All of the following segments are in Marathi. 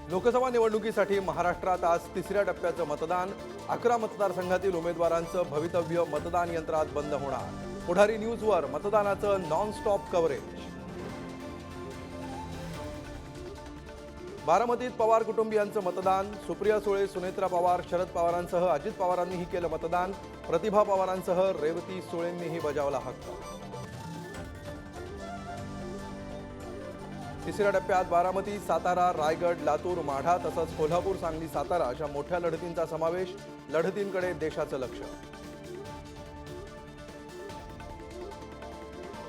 लोकसभा निवडणुकीसाठी महाराष्ट्रात आज तिसऱ्या टप्प्याचं मतदान। 11 मतदारसंघातील उमेदवारांचं भवितव्य मतदान यंत्रात बंद होणार। पुढारी न्यूजवर मतदानाचं नॉन स्टॉप कव्हरेज। बारामतीत पवार कुटुंबियांचं मतदान। सुप्रिया सुळे, सुनेत्रा पवार, शरद पवारांसह अजित पवारांनीही केलं मतदान। प्रतिभा पवारांसह रेवती सुळेंनीही बजावला हक्क। तिसऱ्या टप्प्यात बारामती, सातारा, रायगड, लातूर, माढा तसंच कोल्हापूर, सांगली, सातारा अशा मोठ्या लढतींचा समावेश। लढतींकडे देशाचं लक्ष।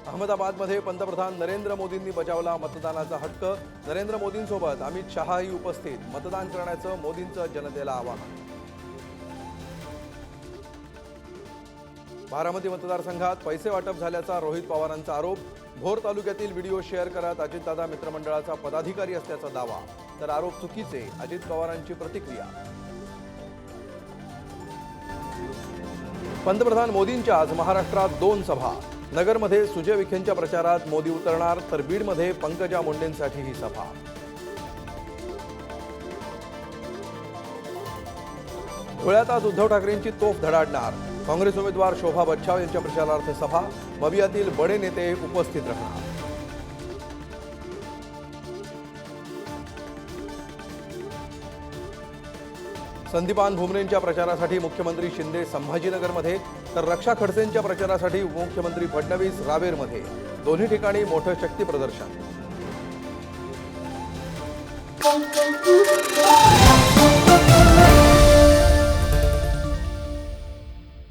अहमदाबादमध्ये पंतप्रधान नरेंद्र मोदींनी बजावला मतदानाचा हक्क। नरेंद्र मोदींसोबत अमित शहाही उपस्थित। मतदान करण्याचं मोदींचं जनतेला आवाहन। बारामती मतदारसंघात पैसे वाटप झाल्याचा रोहित पवारांचा आरोप। भोर तालुक्यातील व्हिडिओ शेअर करत अजितदादा मित्रमंडळाचा पदाधिकारी असल्याचा दावा, तर आरोप चुकीचे, अजित पवारांची प्रतिक्रिया। पंतप्रधान मोदींच्या आज महाराष्ट्रात 2 सभा। नगरमध्ये सुजय विखेंच्या प्रचारात मोदी उतरणार, तर बीडमध्ये पंकजा मुंडेंसाठी ही सभा। धुळ्यात आज उद्धव ठाकरेंची तोफ धडाडणार। काँग्रेस उमेदवार शोभा बच्छाव यांच्या प्रचारार्थ सभा। मवियातील बडे नेते उपस्थित राहणार। संदीपान भुमरेंच्या प्रचारासाठी मुख्यमंत्री शिंदे संभाजीनगरमध्ये, तर रक्षा खडसेंच्या प्रचारासाठी उपमुख्यमंत्री फडणवीस रावेरमध्ये। दोन्ही ठिकाणी मोठं शक्ती प्रदर्शन।